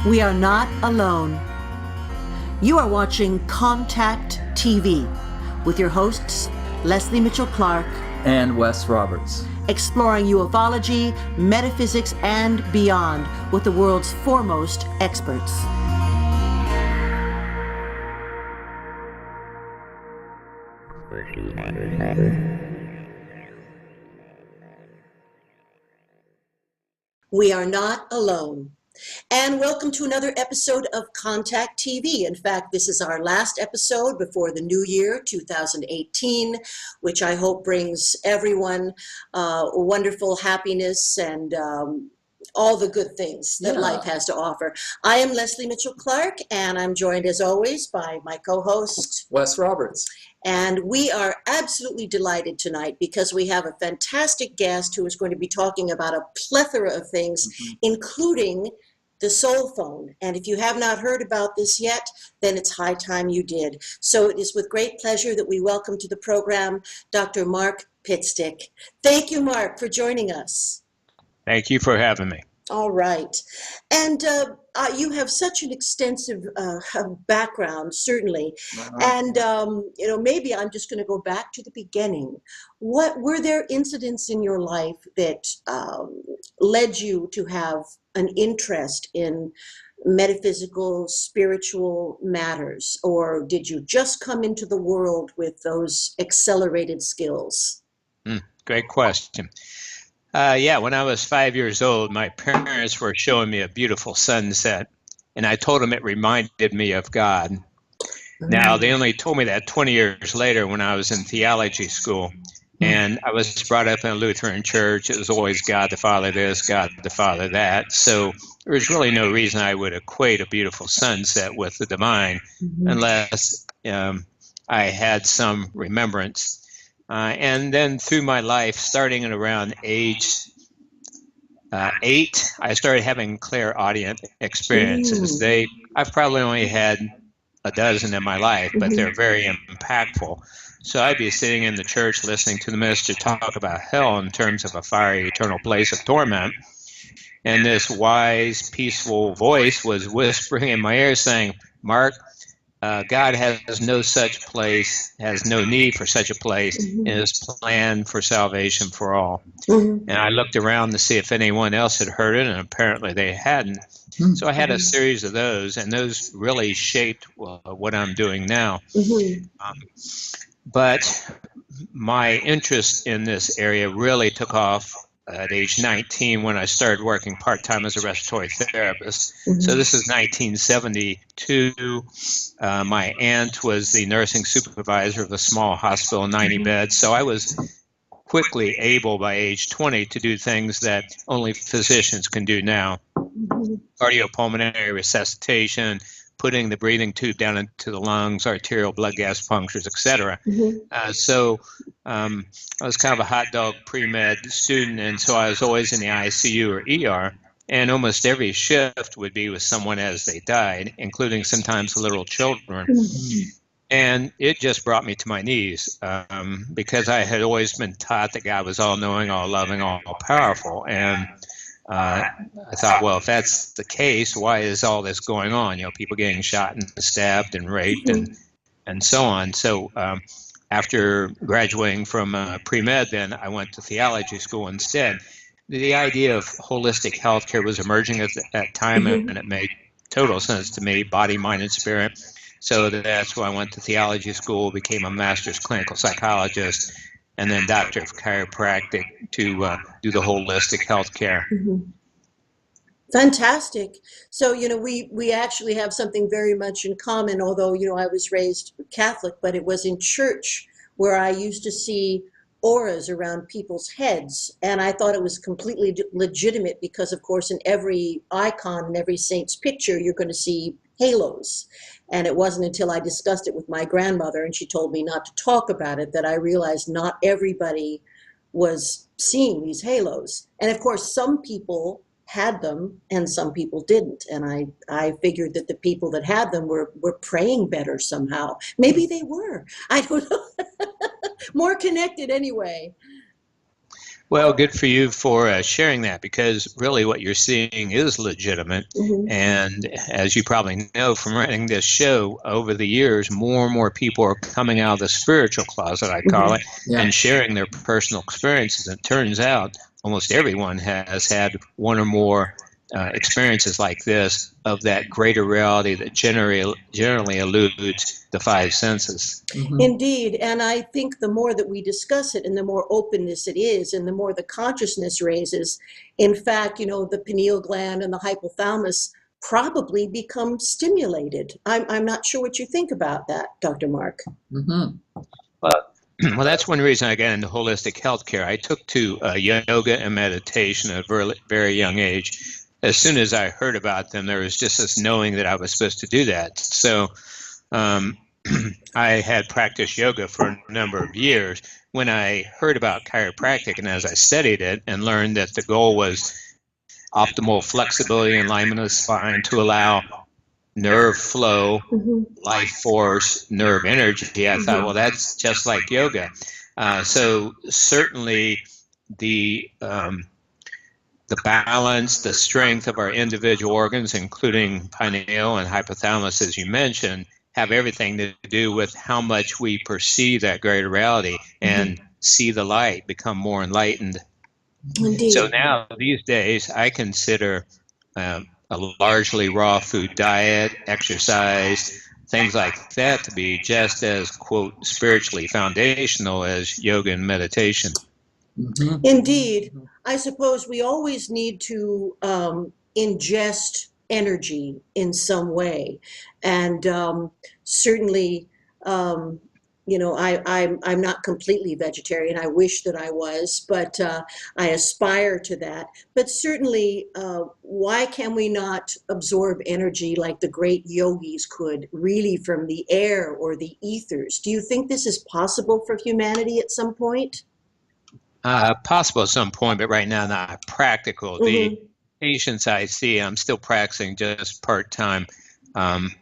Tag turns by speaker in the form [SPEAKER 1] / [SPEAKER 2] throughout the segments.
[SPEAKER 1] We are not alone. You are watching Contact TV with your hosts, Leslie Mitchell-Clark
[SPEAKER 2] and Wes Roberts,
[SPEAKER 1] exploring ufology, metaphysics, and beyond with the world's foremost experts. We are not alone. And welcome to another episode of Contact TV. In fact, this is our last episode before the new year, 2018, which I hope brings everyone wonderful happiness and all the good things that life has to offer. I am Leslie Mitchell-Clark, and I'm joined as always by my co-host,
[SPEAKER 2] Wes Roberts.
[SPEAKER 1] And we are absolutely delighted tonight because we have a fantastic guest who is going to be talking about a plethora of things, including the soul phone. And if you have not heard about this yet, then it's high time you did. So it is with great pleasure that we welcome to the program Dr. Mark Pitstick. Thank you, Mark, for joining us.
[SPEAKER 3] Thank you for having me.
[SPEAKER 1] All right. And you have such an extensive background, certainly. And, maybe I'm just going to go back to the beginning. What were there incidents in your life that led you to have an interest in metaphysical, spiritual matters? Or did you just come into the world with those accelerated skills?
[SPEAKER 3] Great question. When I was 5 years old, my parents were showing me a beautiful sunset, and I told them it reminded me of God. Now, they only told me that 20 years later when I was in theology school, and I was brought up in a Lutheran church. It was always God the Father this, God the Father that. So there was really no reason I would equate a beautiful sunset with the divine unless I had some remembrance. And then through my life, starting at around age 8, I started having clairaudient experiences. I've probably only had a dozen in my life, but they're very impactful. So I'd be sitting in the church listening to the minister talk about hell in terms of a fiery eternal place of torment. And this wise, peaceful voice was whispering in my ear saying, "Mark, God has no such place, has no need for such a place in his plan for salvation for all." And I looked around to see if anyone else had heard it, and apparently they hadn't. So I had a series of those, and those really shaped what I'm doing now. But my interest in this area really took off at age 19 when I started working part-time as a respiratory therapist. So this is 1972. My aunt was the nursing supervisor of a small hospital, 90 beds. So I was quickly able by age 20 to do things that only physicians can do now. Cardiopulmonary resuscitation, putting the breathing tube down into the lungs, arterial blood gas punctures, etc. So I was kind of a hot dog pre-med student, and so I was always in the ICU or ER, and almost every shift would be with someone as they died, including sometimes little children. And it just brought me to my knees because I had always been taught that God was all-knowing, all-loving, all-powerful, and I thought, well, if that's the case, why is all this going on? People getting shot and stabbed and raped and so on. So after graduating from pre-med, then I went to theology school instead. The idea of holistic healthcare was emerging at that time, and it made total sense to me, body, mind, and spirit. So that's why I went to theology school, became a master's clinical psychologist, and then doctor of chiropractic to do the holistic health care.
[SPEAKER 1] Fantastic. So, we actually have something very much in common, although, I was raised Catholic, but it was in church where I used to see auras around people's heads. And I thought it was completely legitimate because, of course, in every icon, in every saint's picture, you're going to see halos. And it wasn't until I discussed it with my grandmother and she told me not to talk about it that I realized not everybody was seeing these halos. And of course, some people had them and some people didn't. And I figured that the people that had them were praying better somehow. Maybe they were. I don't know. More connected anyway.
[SPEAKER 3] Well, good for you for sharing that, because really what you're seeing is legitimate.
[SPEAKER 1] Hmm.
[SPEAKER 3] And as you probably know from running this show, over the years, more and more people are coming out of the spiritual closet, I call it,
[SPEAKER 2] Yeah.
[SPEAKER 3] and sharing their personal experiences. And it turns out almost everyone has had one or more experiences like this of that greater reality that generally eludes the five senses.
[SPEAKER 2] Mhm.
[SPEAKER 1] Indeed, and I think the more that we discuss it and the more openness it is and the more the consciousness raises, in fact, the pineal gland and the hypothalamus probably become stimulated. I'm not sure what you think about that, Dr. Mark.
[SPEAKER 2] Mhm.
[SPEAKER 3] Well, well, that's one reason I got into holistic healthcare. I took to yoga and meditation at a very young age. As soon as I heard about them, there was just this knowing that I was supposed to do that. So um, I had practiced yoga for a number of years. When I heard about chiropractic and as I studied it and learned that the goal was optimal flexibility and alignment of the spine to allow nerve flow,
[SPEAKER 1] Hmm.
[SPEAKER 3] life force, nerve energy, I thought, well, that's just like yoga. So certainly the balance, the strength of our individual organs, including pineal and hypothalamus, as you mentioned, have everything to do with how much we perceive that greater reality and see the light, become more enlightened. So
[SPEAKER 1] Indeed.
[SPEAKER 3] now, these days, I consider a largely raw food diet, exercise, things like that to be just as, quote, spiritually foundational as yoga and meditation.
[SPEAKER 2] Mhm.
[SPEAKER 1] Indeed. I suppose we always need to ingest energy in some way. And certainly, um, I'm not completely vegetarian. I wish that I was, but I aspire to that. But certainly, why can we not absorb energy like the great yogis could, really from the air or the ethers? Do you think this is possible for humanity at some point?
[SPEAKER 3] Possible at some point, but right now not practical. The
[SPEAKER 1] Hmm.
[SPEAKER 3] patients I see, I'm still practicing just part time, um,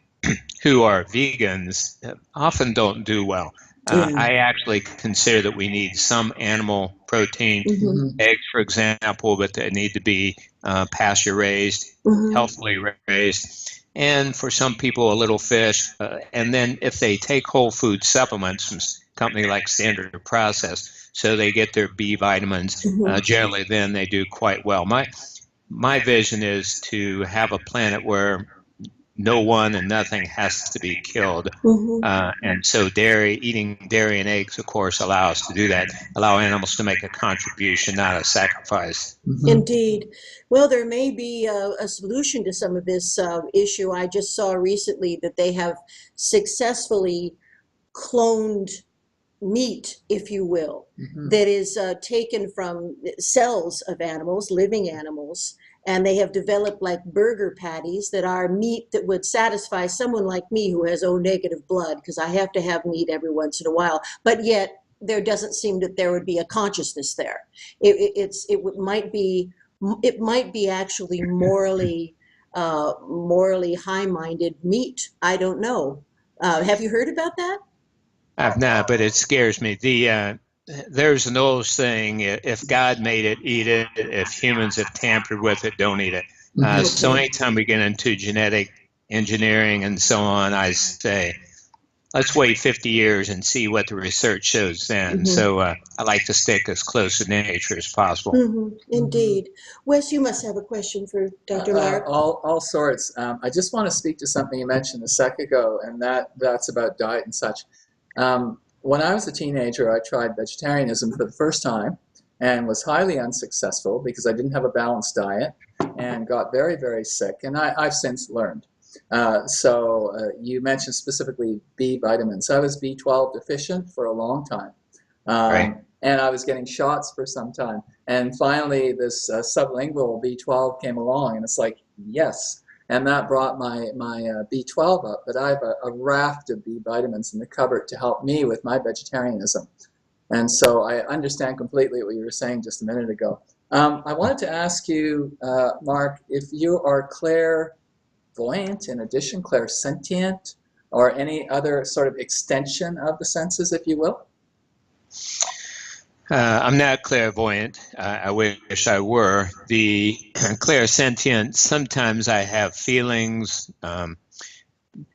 [SPEAKER 3] who are vegans, often don't do well.
[SPEAKER 1] Yeah.
[SPEAKER 3] I actually consider that we need some animal protein,
[SPEAKER 1] Hmm.
[SPEAKER 3] eggs, for example, but they need to be pasture raised,
[SPEAKER 1] Hmm.
[SPEAKER 3] healthily raised. And for some people, a little fish. And then if they take whole food supplements from a company like Standard Process, so they get their B vitamins,
[SPEAKER 1] Hmm.
[SPEAKER 3] generally then they do quite well. My vision is to have a planet where no one and nothing has to be killed.
[SPEAKER 1] Hmm.
[SPEAKER 3] And so eating dairy and eggs, of course, allow us to do that, allow animals to make a contribution, not a sacrifice.
[SPEAKER 2] Mhm.
[SPEAKER 1] Indeed. Well, there may be a solution to some of this issue. I just saw recently that they have successfully cloned meat, if you will,
[SPEAKER 2] Mhm.
[SPEAKER 1] that is taken from cells of animals, living animals, and they have developed like burger patties that are meat that would satisfy someone like me who has O negative blood, because I have to have meat every once in a while, but yet there doesn't seem that there would be a consciousness there. It might be actually morally high-minded meat. I don't know. Have you heard about that?
[SPEAKER 3] I've not, but it scares me. There's an old saying: if God made it, eat it. If humans have tampered with it, don't eat it.
[SPEAKER 2] Mhm.
[SPEAKER 3] So
[SPEAKER 1] Okay.
[SPEAKER 3] anytime we get into genetic engineering and so on, I say, let's wait 50 years and see what the research shows then.
[SPEAKER 1] Hmm.
[SPEAKER 3] So I like to stick as close to nature as possible.
[SPEAKER 1] Hmm. Indeed. Wes, you must have a question for Dr. Mark.
[SPEAKER 2] All sorts. I just want to speak to something you mentioned a sec ago, and that's about diet and such. When I was a teenager, I tried vegetarianism for the first time and was highly unsuccessful because I didn't have a balanced diet and got very, very sick. And I've since learned. You mentioned specifically B vitamins. I was B12 deficient for a long time.
[SPEAKER 3] Right.
[SPEAKER 2] And I was getting shots for some time. And finally, this sublingual B12 came along, and it's like, yes. And that brought my B12 up. But I have a raft of B vitamins in the cupboard to help me with my vegetarianism. And so I understand completely what you were saying just a minute ago. I wanted to ask you, Mark, if you are clairvoyant, in addition, clairsentient, or any other sort of extension of the senses, if you will?
[SPEAKER 3] I'm not clairvoyant. I wish I were. The clairsentient, sometimes I have feelings.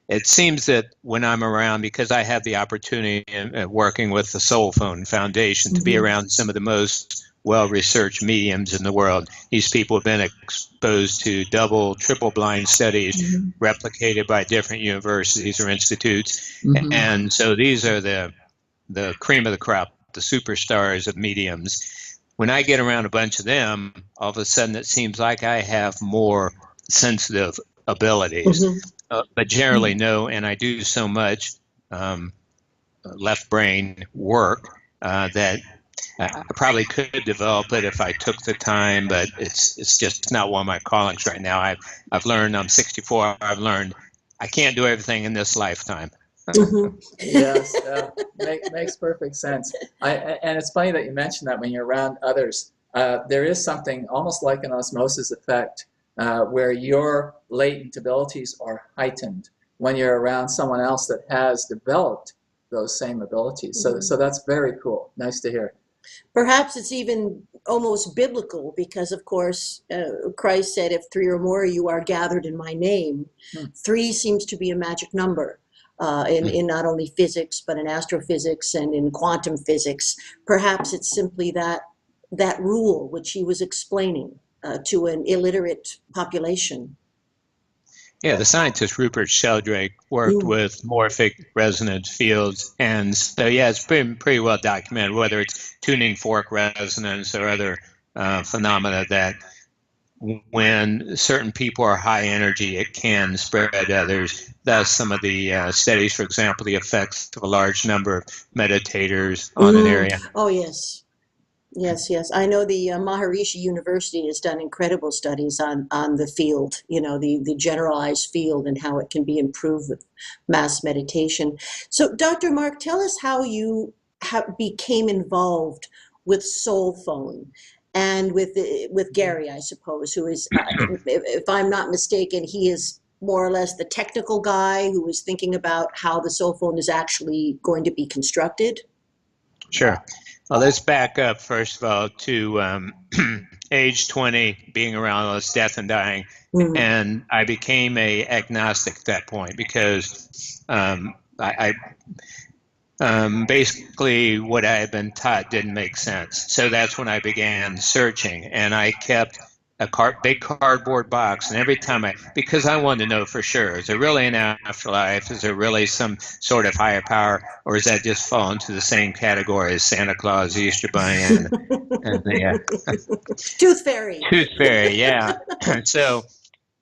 [SPEAKER 3] It seems that when I'm around, because I have the opportunity in working with the Soul Phone Foundation to be around some of the most well-researched mediums in the world. These people have been exposed to double, triple-blind studies replicated by different universities or institutes. And so these are the cream of the crop, the superstars of mediums. When I get around a bunch of them, all of a sudden it seems like I have more sensitive abilities. But generally, no, and I do so much left brain work that I probably could develop it if I took the time, but it's just not one of my callings right now. I've learned, I'm 64, I've learned I can't do everything in this lifetime.
[SPEAKER 2] Yes, makes perfect sense. And it's funny that you mentioned that when you're around others. There is something almost like an osmosis effect where your latent abilities are heightened when you're around someone else that has developed those same abilities. So that's very cool. Nice to hear.
[SPEAKER 1] Perhaps it's even almost biblical because, of course, Christ said, if three or more you are gathered in my name. Three seems to be a magic number in not only physics, but in astrophysics and in quantum physics. Perhaps it's simply that rule which he was explaining to an illiterate population.
[SPEAKER 3] Yeah, the scientist Rupert Sheldrake worked with morphic resonance fields, and so yeah, it's been pretty well documented, whether it's tuning fork resonance or other phenomena, that when certain people are high energy, it can spread to others. Thus, some of the studies, for example, the effects of a large number of meditators on an area.
[SPEAKER 1] Oh, yes. Yes. I know the Maharishi University has done incredible studies on the field, the generalized field and how it can be improved with mass meditation. So, Dr. Mark, tell us how you became involved with Soul Phone and with Gary, I suppose, who is, if I'm not mistaken, he is more or less the technical guy who is thinking about how the Soul Phone is actually going to be constructed.
[SPEAKER 3] Sure. Well, let's back up, first of all, to age 20, being around all this death and dying. And I became a agnostic at that point because I basically what I had been taught didn't make sense. So that's when I began searching, and I kept a big cardboard box, and every time because I wanted to know for sure, is there really an afterlife? Is there really some sort of higher power, or does that just fall into the same category as Santa Claus, Easter Bunny, and the
[SPEAKER 1] Tooth Fairy?
[SPEAKER 3] Tooth Fairy, yeah. So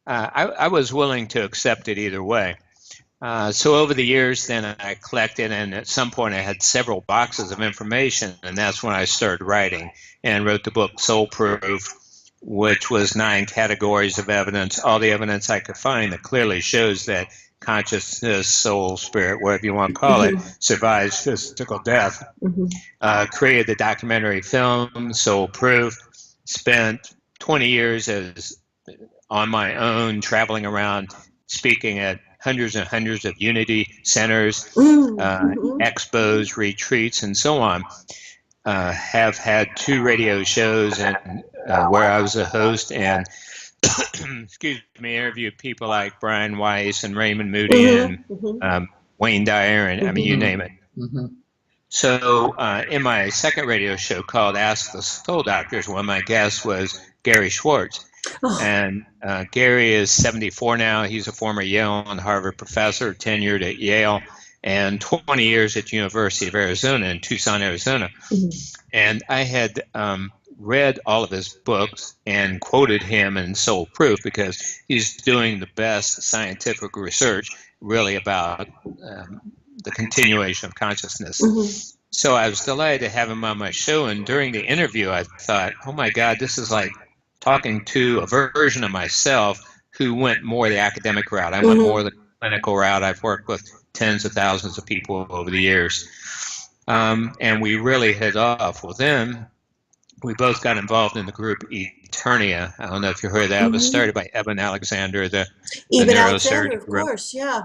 [SPEAKER 3] I was willing to accept it either way. So over the years, then I collected, and at some point I had several boxes of information, and that's when I started writing and wrote the book Soul Proof, which was 9 categories of evidence, all the evidence I could find that clearly shows that consciousness, soul, spirit, whatever you want to call it, survives physical death. Created the documentary film Soul Proof, spent 20 years on my own, traveling around, speaking at hundreds and hundreds of unity centers, expos, retreats, and so on. Have had 2 radio shows and where I was a host and interviewed people like Brian Weiss and Raymond Moody and Wayne Dyer and I mean you name it. So in my second radio show called Ask the Soul Doctors, one of my guests was Gary Schwartz. And Gary is 74 now. He's a former Yale and Harvard professor, tenured at Yale, and 20 years at the University of Arizona in Tucson, Arizona. And I had read all of his books and quoted him in Soul Proof because he's doing the best scientific research really about the continuation of consciousness. So I was delighted to have him on my show, and during the interview I thought, oh my God, this is like talking to a version of myself who went more the academic route. I went more the clinical route. I've worked with tens of thousands of people over the years. And we really hit off. Well, then we both got involved in the group Eternia. I don't know if you heard that. It was started by Eben Alexander, the
[SPEAKER 1] Alexander, of course, yeah.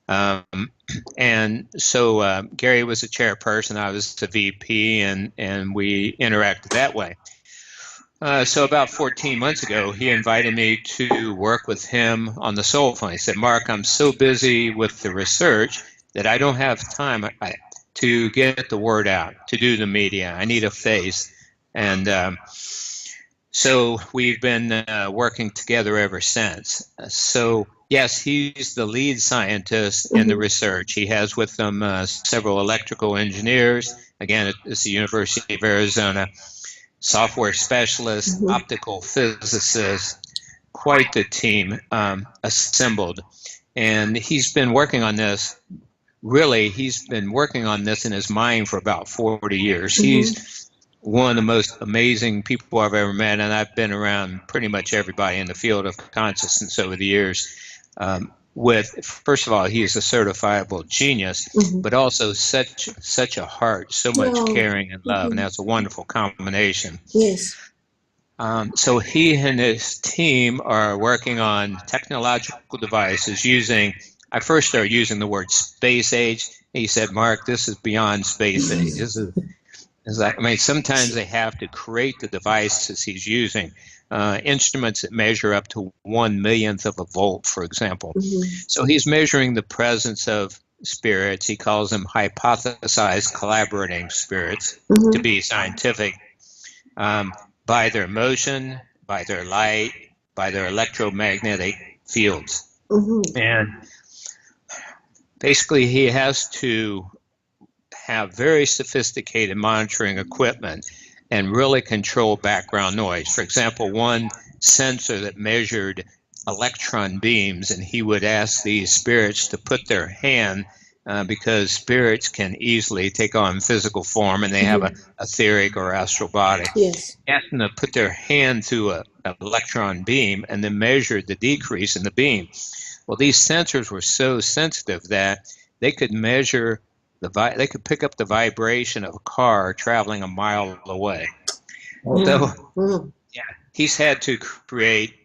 [SPEAKER 3] And so Gary was the chairperson, I was the VP, and we interacted that way. So about 14 months ago, he invited me to work with him on the soul phone. He said, Mark, I'm so busy with the research that I don't have time to get the word out, to do the media. I need a face. And so we've been working together ever since. So yes, he's the lead scientist in the research. He has with him several electrical engineers. Again, it's the University of Arizona. Software specialists, optical physicists, quite the team assembled. And he's been working on this. Really, he's been working on this in his mind for about 40 years. He's one of the most amazing people I've ever met, and I've been around pretty much everybody in the field of consciousness over the years. First of all, he is a certifiable genius, but also such a heart, so much caring and love, and that's a wonderful combination.
[SPEAKER 1] Yes.
[SPEAKER 3] So he and his team are working on technological devices using. I first started using the word space age. He said, "Mark, this is beyond space age. This is like, I mean, sometimes they have to create the devices he's using." Instruments that measure up to 1/1,000,000th of a volt, for example. So he's measuring the presence of spirits. He calls them hypothesized collaborating spirits, to be scientific, by their motion, by their light, by their electromagnetic fields. And basically he has to have very sophisticated monitoring equipment and really control background noise. For example, one sensor that measured electron beams, and he would ask these spirits to put their hand, because spirits can easily take on physical form, and they have a etheric or astral body.
[SPEAKER 1] Yes.
[SPEAKER 3] Ask them to put their hand through an electron beam and then measure the decrease in the beam. Well, these sensors were so sensitive that they could measure they could pick up the vibration of a car traveling a mile away. So, yeah, he's had to create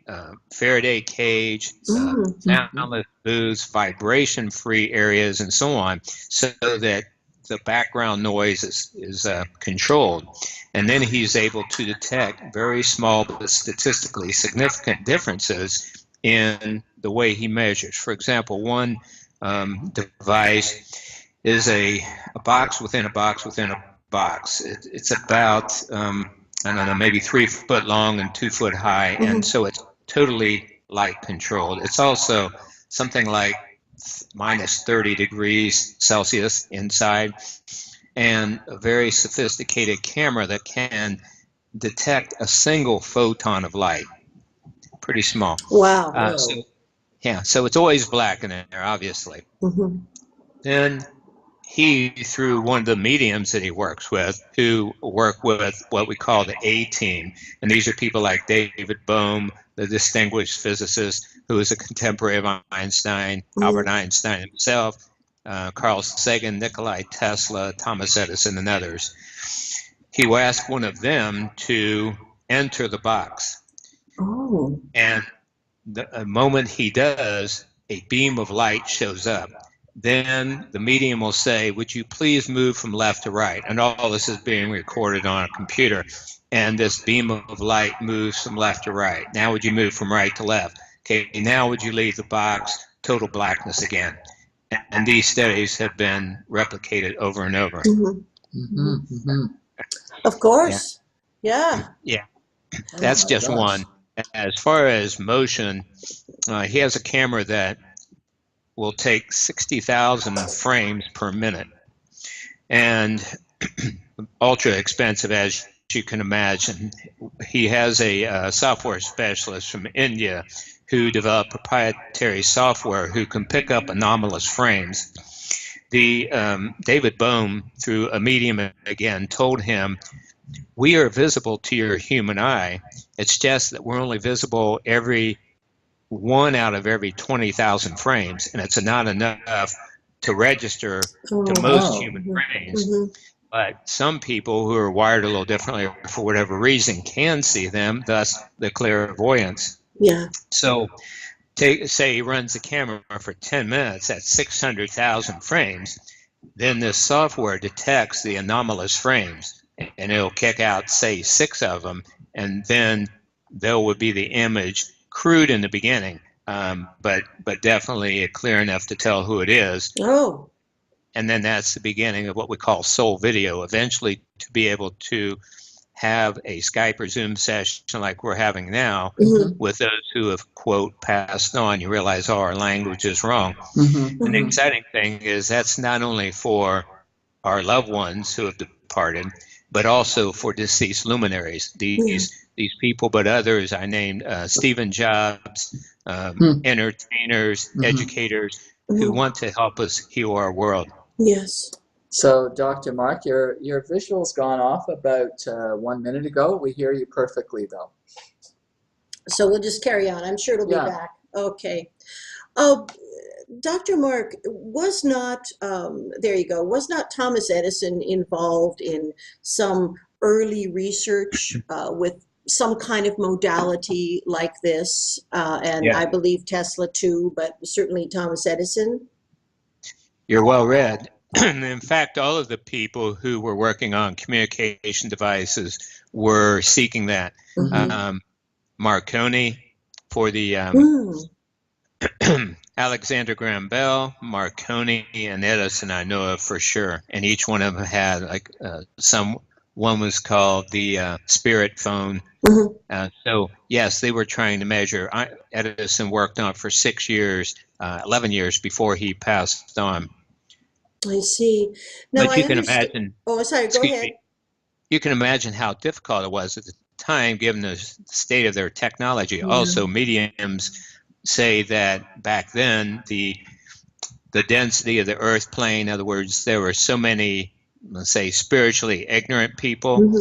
[SPEAKER 3] Faraday cage, soundless booths, vibration-free areas, and so on, so that the background noise is controlled. And then he's able to detect very small but statistically significant differences in the way he measures. For example, one device is a box within a box within a box. It's about, I don't know, maybe 3 foot long and 2 foot high, and so it's totally light controlled. It's also something like minus 30 degrees Celsius inside, and a very sophisticated camera that can detect a single photon of light. Pretty small.
[SPEAKER 1] Wow.
[SPEAKER 3] So it's always black in there, obviously. Then he, through one of the mediums that he works with, who work with what we call the A-team, and these are people like David Bohm, the distinguished physicist who is a contemporary of Einstein, Albert Einstein himself, Carl Sagan, Nikola Tesla, Thomas Edison, and others. He will ask one of them to enter the box. And the moment he does, a beam of light shows up. Then the medium will say, "Would you please move from left to right?" And all this is being recorded on a computer. And this beam of light moves from left to right. Now would you move from right to left? Okay, now would you leave the box? Total blackness again. And these studies have been replicated over and over.
[SPEAKER 1] Of course. Yeah.
[SPEAKER 3] That's just one. As far as motion, he has a camera that will take 60,000 frames per minute, and ultra expensive, as you can imagine. He has a software specialist from India who developed proprietary software who can pick up anomalous frames. David Bohm, through a medium again, told him, "We are visible to your human eye. It's just that we're only visible every 1 out of every 20,000 frames, and it's not enough to register to most human brains. But some people who are wired a little differently, for whatever reason, can see them, thus the clairvoyance."
[SPEAKER 1] Yeah.
[SPEAKER 3] So say he runs the camera for 10 minutes at 600,000 frames, then this software detects the anomalous frames, and it'll kick out, say, 6 of them, and then there will be the image, crude in the beginning, but definitely clear enough to tell who it is.
[SPEAKER 1] Oh.
[SPEAKER 3] And then that's the beginning of what we call soul video, eventually to be able to have a Skype or Zoom session like we're having now with those who have, quote, passed on. You realize, oh, our language is wrong. And the exciting thing is that's not only for our loved ones who have departed, but also for deceased luminaries, these people, but others I named, Stephen Jobs, entertainers, educators who want to help us heal our world.
[SPEAKER 1] Yes.
[SPEAKER 2] So, Dr. Mark, your visual's gone off about 1 minute ago. We hear you perfectly, though.
[SPEAKER 1] So we'll just carry on. I'm sure it'll be back. Okay. Dr. Mark, was not, there you go, was not Thomas Edison involved in some early research with some kind of modality like this? And I believe Tesla too, but certainly Thomas Edison.
[SPEAKER 3] You're well read. In fact, all of the people who were working on communication devices were seeking that. Marconi for the Alexander Graham Bell, Marconi, and Edison I know of for sure. And each one of them had like one was called the spirit phone. So yes, they were trying to measure. Edison worked on it for 6 years, 11 years before he passed on.
[SPEAKER 1] I see. Now,
[SPEAKER 3] but you can imagine.
[SPEAKER 1] Oh, sorry. Go ahead.
[SPEAKER 3] You can imagine how difficult it was at the time, given the state of their technology. Also, mediums say that back then the density of the earth plane, in other words, there were so many, let's say, spiritually ignorant people,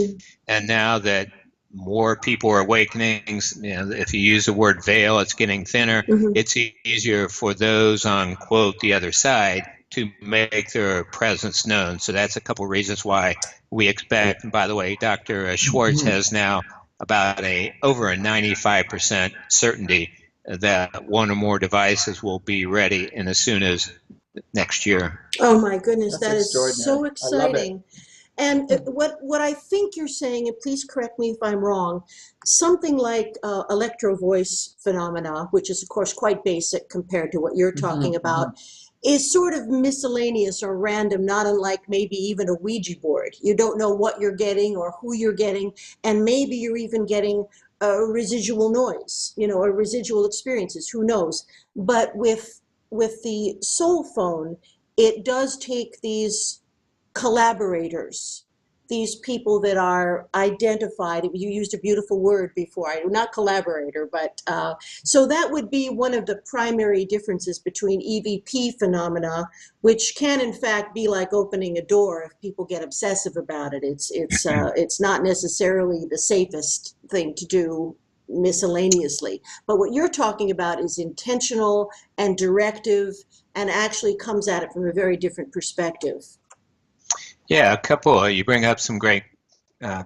[SPEAKER 3] and now that more people are awakening, if you use the word veil, it's getting thinner. It's easier for those on, quote, the other side to make their presence known. So that's a couple of reasons why we expect, and by the way, Dr. Schwartz has now about over a 95% certainty that one or more devices will be ready in as soon as next year.
[SPEAKER 1] Oh my goodness,
[SPEAKER 2] That's
[SPEAKER 1] that is so exciting. And what I think you're saying, and please correct me if I'm wrong, something like electro voice phenomena, which is of course quite basic compared to what you're talking about, is sort of miscellaneous or random, not unlike maybe even a Ouija board. You don't know what you're getting or who you're getting, and maybe you're even getting a residual noise, or residual experiences, who knows. But with the soul phone, it does take these collaborators, these people that are identified. You used a beautiful word before, not collaborator, but so that would be one of the primary differences between EVP phenomena, which can in fact be like opening a door if people get obsessive about it. It's not necessarily the safest thing to do miscellaneously, but what you're talking about is intentional and directive and actually comes at it from a very different perspective.
[SPEAKER 3] Yeah, you bring up some great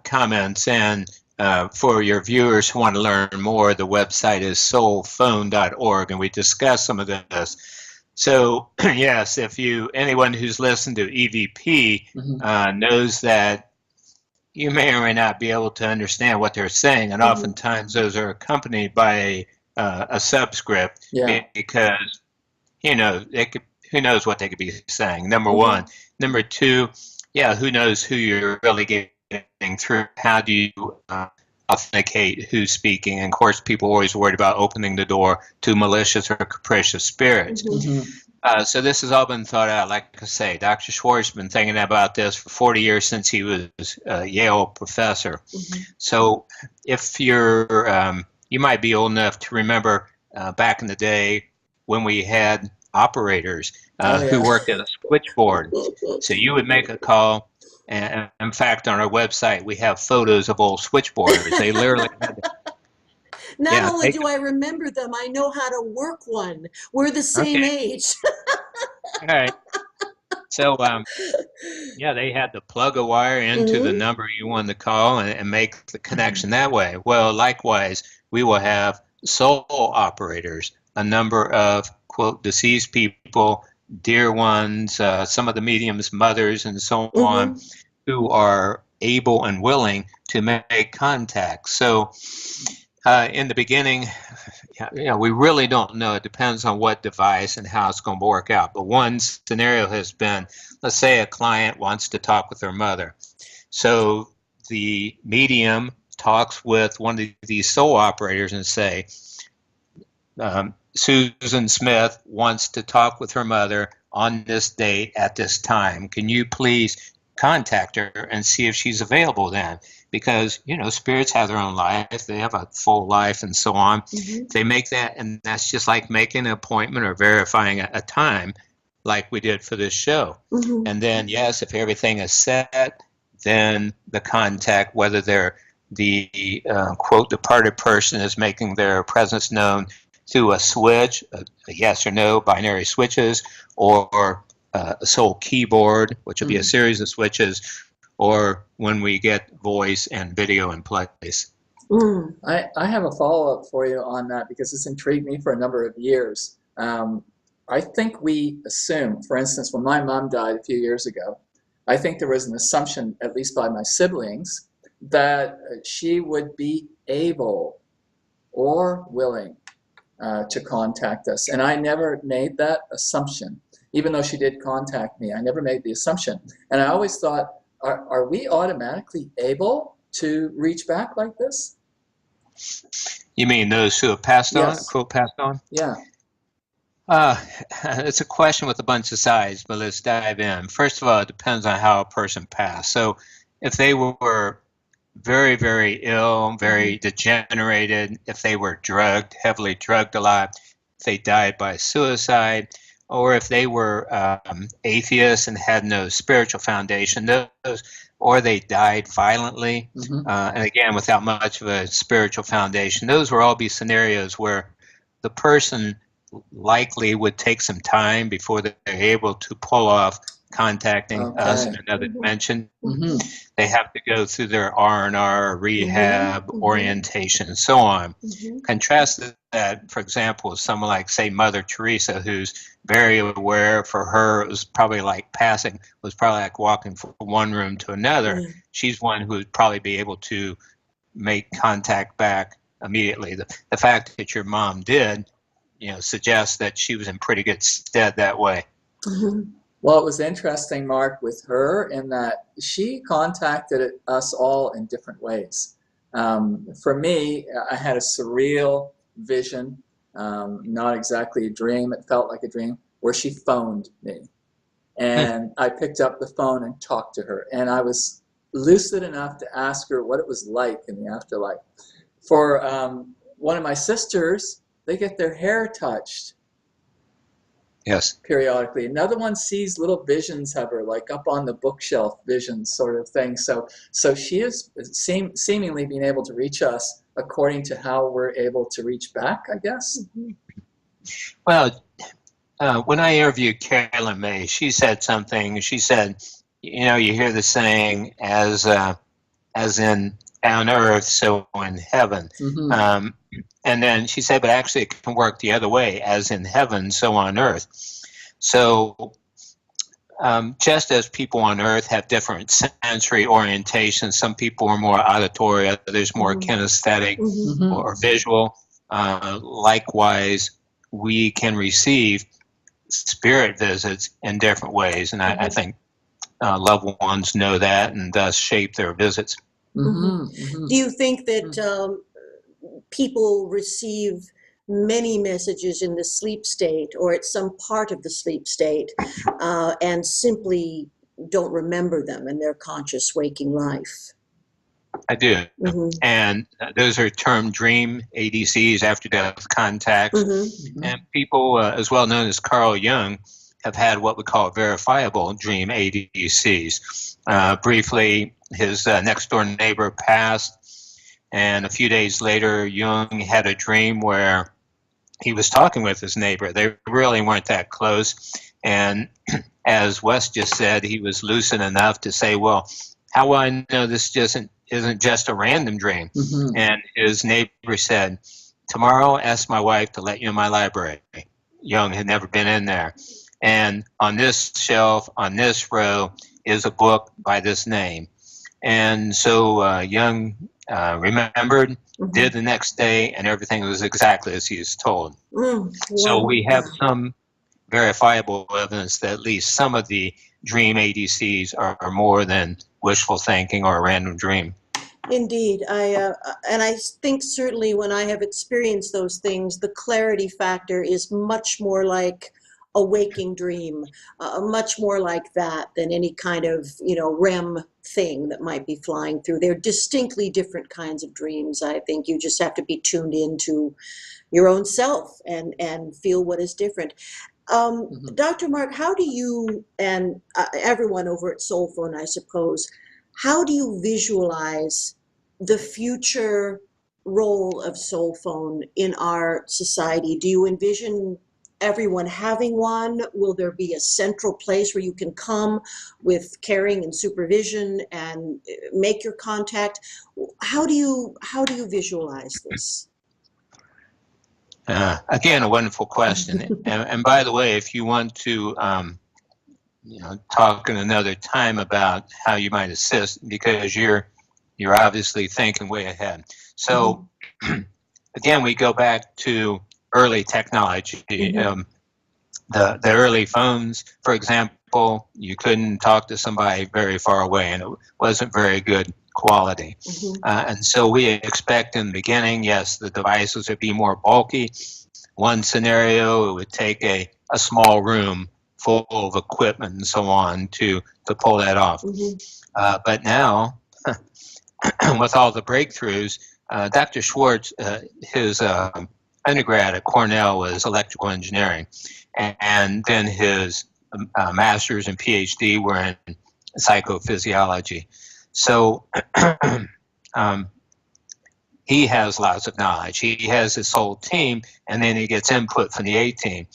[SPEAKER 3] comments, and for your viewers who want to learn more, the website is soulphone.org, and we discuss some of this. So yes, anyone who's listened to EVP knows that you may or may not be able to understand what they're saying, and oftentimes those are accompanied by a subscript because who knows what they could be saying. Number one. Number two, who knows who you're really getting through? How do you authenticate who's speaking? And of course, people are always worried about opening the door to malicious or capricious spirits. So this has all been thought out. Like I say, Dr. Schwartz has been thinking about this for 40 years since he was a Yale professor. So if you might be old enough to remember back in the day when we had operators who worked at a switchboard. So you would make a call, and in fact, on our website, we have photos of old switchboarders. They literally had to,
[SPEAKER 1] Not only do I remember them, I know how to work one. We're the same age.
[SPEAKER 3] All right. So, they had to plug a wire into the number you wanted to call and make the connection that way. Well, likewise, we will have soul operators a number of, quote, deceased people, dear ones, some of the mediums' mothers, and so on, who are able and willing to make contact. So in the beginning, we really don't know. It depends on what device and how it's going to work out. But one scenario has been, let's say a client wants to talk with their mother. So the medium talks with one of these soul operators and say, Susan Smith wants to talk with her mother on this date at this time. Can you please contact her and see if she's available then? Because, spirits have their own life. They have a full life and so on. They make that, and that's just like making an appointment or verifying a time like we did for this show. And then, yes, if everything is set, then the contact, whether they're the, quote, departed person is making their presence known through a switch, a yes or no, binary switches, or a soul keyboard, which will be a series of switches, or when we get voice and video in place.
[SPEAKER 2] I have a follow-up for you on that because it's intrigued me for a number of years. I think we assume, for instance, when my mom died a few years ago, I think there was an assumption, at least by my siblings, that she would be able or willing to contact us. And I never made that assumption. Even though she did contact me, I never made the assumption. And I always thought, are we automatically able to reach back like this?
[SPEAKER 3] You mean those who have passed on,
[SPEAKER 2] Yes.
[SPEAKER 3] quote, passed on?
[SPEAKER 2] Yeah.
[SPEAKER 3] It's a question with a bunch of sides, but let's dive in. First of all, it depends on how a person passed. So if they were very, very ill, very degenerated, if they were drugged, heavily drugged a lot, if they died by suicide, or if they were atheists and had no spiritual foundation, or they died violently, and again, without much of a spiritual foundation, those would all be scenarios where the person likely would take some time before they're able to pull off contacting us in another dimension. They have to go through their R&R, rehab, orientation, and so on. Contrast that, for example, with someone like, say, Mother Teresa, who's very aware. For her, it was probably like passing, was probably like walking from one room to another. She's one who would probably be able to make contact back immediately. The fact that your mom did, suggests that she was in pretty good stead that way.
[SPEAKER 2] Well, it was interesting, Mark, with her in that she contacted us all in different ways. For me, I had a surreal vision, not exactly a dream, it felt like a dream, where she phoned me. And I picked up the phone and talked to her. And I was lucid enough to ask her what it was like in the afterlife. For one of my sisters, they get their hair touched.
[SPEAKER 3] Yes.
[SPEAKER 2] Periodically. Another one sees little visions of her, like up on the bookshelf visions sort of thing. So she is seemingly being able to reach us according to how we're able to reach back, I guess.
[SPEAKER 3] Well, when I interviewed Carolyn May, she said something. She said, you hear the saying, as in on earth, so in heaven. And then she said, but actually it can work the other way, as in heaven, so on earth. So just as people on earth have different sensory orientations, some people are more auditory, others more kinesthetic or visual. Likewise, we can receive spirit visits in different ways. And I think loved ones know that and thus shape their visits.
[SPEAKER 1] Do you think that people receive many messages in the sleep state or at some part of the sleep state and simply don't remember them in their conscious waking life?
[SPEAKER 3] I do. And those are termed dream ADCs, after death contacts. And people as well known as Carl Jung have had what we call verifiable dream ADCs. Briefly, his next door neighbor passed, and a few days later, Jung had a dream where he was talking with his neighbor. They really weren't that close. And as Wes just said, he was lucid enough to say, well, how will I know this isn't just a random dream? And his neighbor said, tomorrow, ask my wife to let you in my library. Young had never been in there. And on this shelf, on this row, is a book by this name. And so Young remembered, did the next day, and everything was exactly as he was told. So we have some verifiable evidence that at least some of the dream ADCs are more than wishful thinking or a random dream.
[SPEAKER 1] Indeed, and I think certainly when I have experienced those things, the clarity factor is much more like a waking dream, much more like that than any kind of, REM thing that might be flying through. They're distinctly different kinds of dreams. I think you just have to be tuned into your own self and feel what is different. Dr. Mark, how do you, and everyone over at Soul Phone, I suppose, how do you visualize the future role of Soul Phone in our society? Do you envision everyone having one? Will there be a central place where you can come with caring and supervision and make your contact? How do you visualize this?
[SPEAKER 3] Again, a wonderful question. And by the way, if you want to talk in another time about how you might assist, because you're obviously thinking way ahead. So again, we go back to early technology. The early phones, for example, you couldn't talk to somebody very far away, and it wasn't very good quality. And so we expect in the beginning, yes, the devices would be more bulky. One scenario, it would take a small room full of equipment and so on to pull that off. But now, with all the breakthroughs, Dr. Schwartz, his undergrad at Cornell was electrical engineering, and then his master's and PhD were in psychophysiology. So he has lots of knowledge. He has his whole team, and then he gets input from the A team.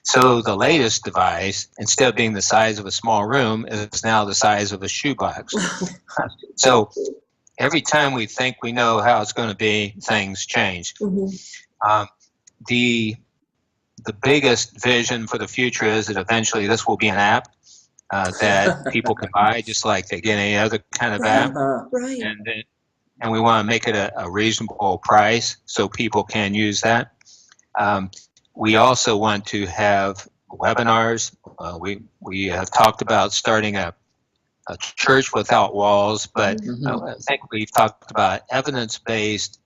[SPEAKER 3] So the latest device, instead of being the size of a small room, is now the size of a shoebox. So every time we think we know how it's going to be, things change. The biggest vision for the future is that eventually this will be an app that people can buy, just like they get any other kind of app. And we want to make it a reasonable price so people can use that. We also want to have webinars. We have talked about starting a church without walls, but I think we've talked about evidence-based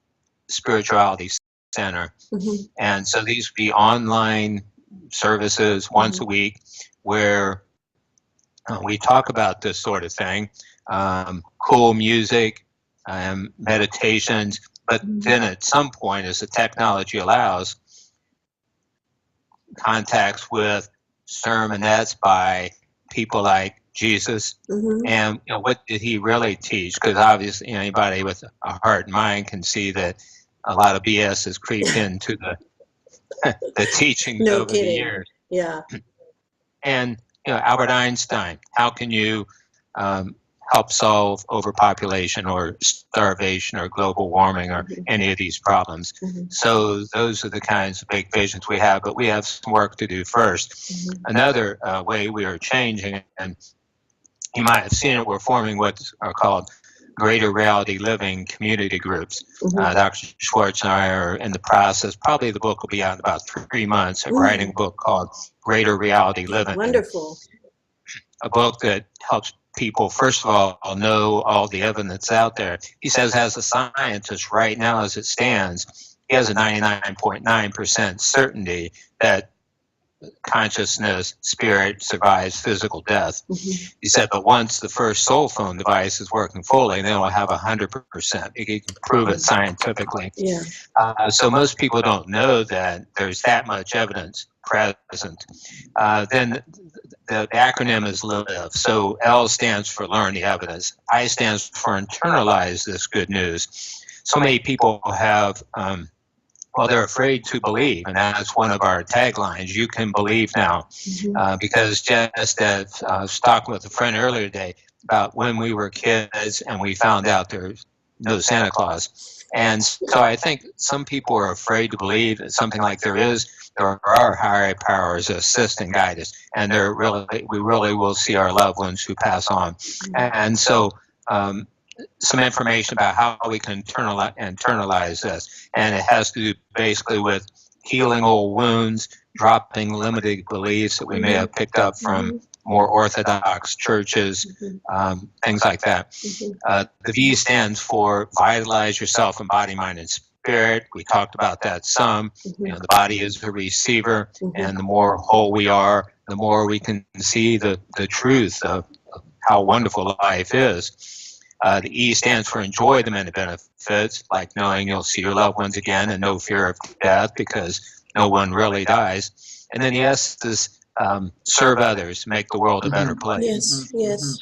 [SPEAKER 3] spirituality center. And so these would be online services once a week where we talk about this sort of thing, cool music, meditations, but then at some point, as the technology allows, contacts with sermonettes by people like Jesus. And what did he really teach? Because obviously anybody with a heart and mind can see that a lot of BS has creeped into the teachings over the years. And Albert Einstein, how can you help solve overpopulation or starvation or global warming or any of these problems? So those are the kinds of big visions we have, but we have some work to do first. Another way we are changing, and you might have seen it, we're forming what are called greater reality living community groups. Dr. Schwartz and I are in the process, probably the book will be out in about 3 months, of writing a book called Greater Reality Living.
[SPEAKER 1] Wonderful.
[SPEAKER 3] A book that helps people, first of all, know all the evidence out there. He says, as a scientist right now as it stands, he has a 99.9% certainty that consciousness, spirit survives physical death. He said, but once the first soul phone device is working fully, then we'll have 100%. He can prove it scientifically. So most people don't know that there's that much evidence present. Then the acronym is LIVE. So L stands for learn the evidence. I stands for internalize this good news. So many people have they're afraid to believe, and that's one of our taglines. You can believe now, because just as I was talking with a friend earlier today about when we were kids and we found out there's no Santa Claus, And so I think some people are afraid to believe that something like there are higher powers that assist and guide us, and we really will see our loved ones who pass on. And so some information about how we can internalize this, and it has to do basically with healing old wounds, dropping limited beliefs that we may have picked up from more orthodox churches, things like that. The V stands for vitalize yourself in body, mind, and spirit. We talked about that some. The body is a receiver, and the more whole we are, the more we can see the truth of how wonderful life is. The E stands for enjoy the many benefits, like knowing you'll see your loved ones again and no fear of death because no one really dies. And then the S is serve others, make the world a better place.
[SPEAKER 1] Yes, yes.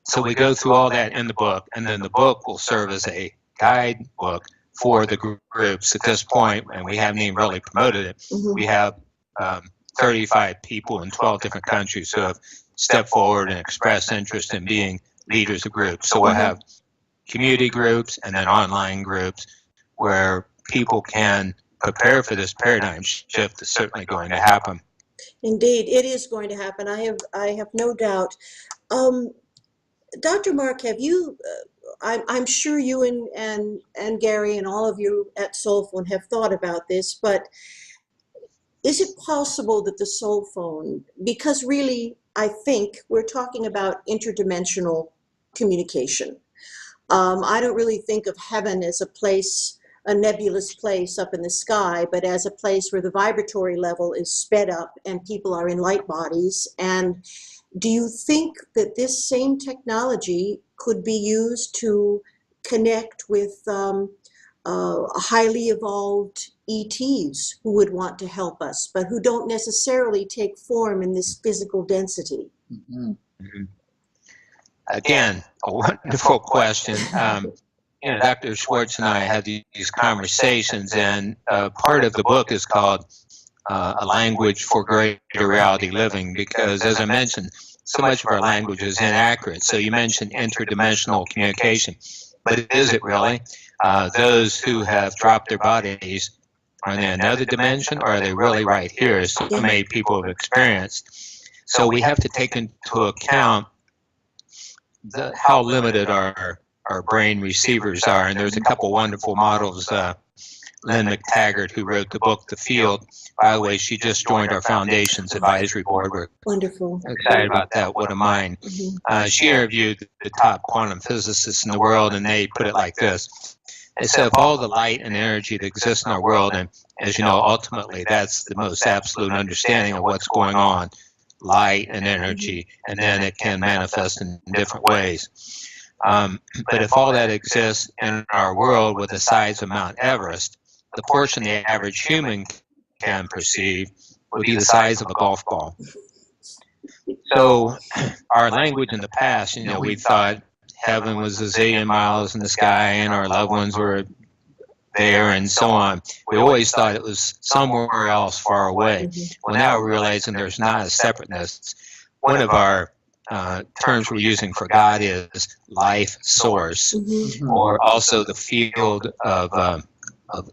[SPEAKER 3] So we go through all that in the book, and then the book will serve as a guidebook for the groups at this point, and we haven't even really promoted it. We have 35 people in 12 different countries who have stepped forward and expressed interest in being leaders of groups. So we'll have community groups and then online groups where people can prepare for this paradigm shift that's certainly going to happen.
[SPEAKER 1] Indeed, it is going to happen. I have no doubt. Dr. Mark, have you? I'm sure you and Gary and all of you at Soul Phone have thought about this, but is it possible that the Soul Phone, because really I think we're talking about interdimensional communication. I don't really think of heaven as a place, a nebulous place up in the sky, but as a place where the vibratory level is sped up and people are in light bodies. And do you think that this same technology could be used to connect with highly evolved ETs who would want to help us, but who don't necessarily take form in this physical density?
[SPEAKER 3] Again, a wonderful question. Dr. Schwartz and I had these conversations, and part of the book is called A Language for Greater Reality Living, because, as I mentioned, so much of our language is inaccurate. So you mentioned interdimensional communication, but is it really? Those who have dropped their bodies, are they in another dimension, or are they really right here, as so many people have experienced? So we have to take into account how limited our brain receivers are. And there's a couple wonderful models. Lynn McTaggart, who wrote the book, The Field. By the way, she just joined our foundation's advisory board. We're
[SPEAKER 1] Wonderful.
[SPEAKER 3] excited about that. What a mind. She interviewed the top quantum physicists in the world, and they put it like this. They said, of all the light and energy that exists in our world, and as you know, ultimately, that's the most absolute understanding of what's going on, light and energy, and then it can manifest in different ways. But if all that exists in our world with the size of Mount Everest, the portion the average human can perceive would be the size of a golf ball. So our language in the past, we thought heaven was a zillion miles in the sky and our loved ones were there and so on. We always thought it was somewhere else far away. Well, now we're realizing there's not a separateness. One of our terms we're using for God is life source, or also the field of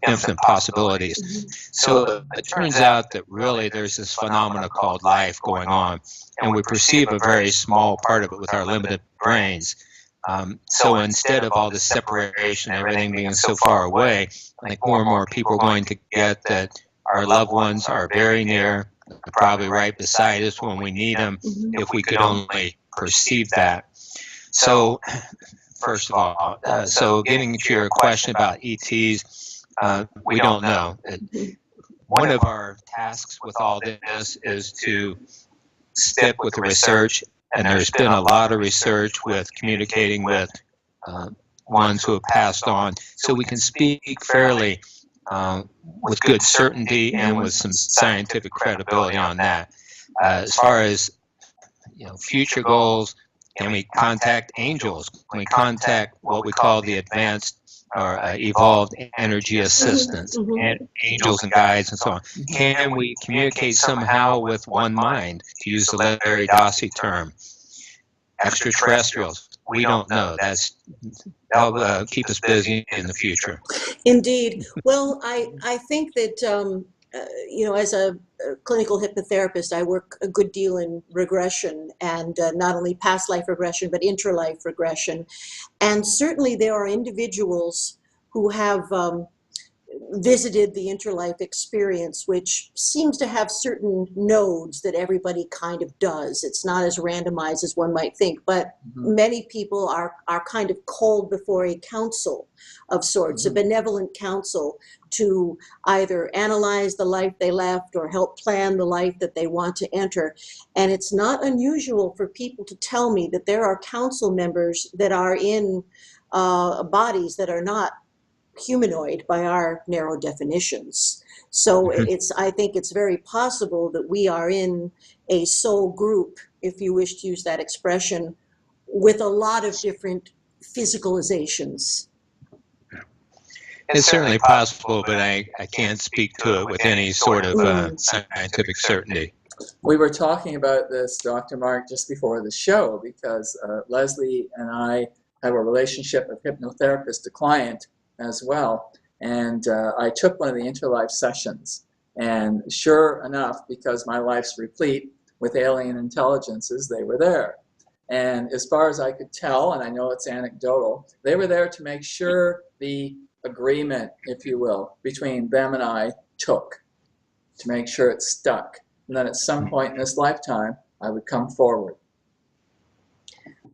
[SPEAKER 3] infinite possibilities. So it turns out that really there's this phenomena called life going on, and we perceive a very small part of it with our limited brains. So instead of all this separation, everything being so far away, I think more and more people are going to get that our loved ones are very near, probably right beside us when we need them, if we could only perceive that. So first of all, so getting to your question about ETs, we don't know. One of our tasks with all this is to stick with the research, and there's been a lot of research with communicating with ones who have passed on, so we can speak fairly with good certainty and with some scientific credibility on that. As far as future goals, can we contact angels? Can we contact what we call the advanced or evolved energy assistants, and angels and guides and so on? Can we communicate somehow with one mind, to use the Larry Dossey term? Extraterrestrials. we don't know. That'll keep us busy in the future.
[SPEAKER 1] Indeed. Well, I think that, as a clinical hypnotherapist, I work a good deal in regression, and not only past life regression, but intra-life regression. And certainly there are individuals who have visited the interlife experience, which seems to have certain nodes that everybody kind of does. It's not as randomized as one might think, but many people are kind of called before a council of sorts, a benevolent council, to either analyze the life they left or help plan the life that they want to enter. And it's not unusual for people to tell me that there are council members that are in bodies that are not humanoid by our narrow definitions. So I think it's very possible that we are in a soul group, if you wish to use that expression, with a lot of different physicalizations.
[SPEAKER 3] It's certainly possible, but I can't speak to it with any sort of scientific certainty.
[SPEAKER 2] We were talking about this, Dr. Mark, just before the show, because Leslie and I have a relationship of hypnotherapist to client as well. And I took one of the interlife sessions. And sure enough, because my life's replete with alien intelligences, they were there. And as far as I could tell, and I know it's anecdotal, they were there to make sure the agreement, if you will, between them and I took, to make sure it stuck. And then at some point in this lifetime, I would come forward.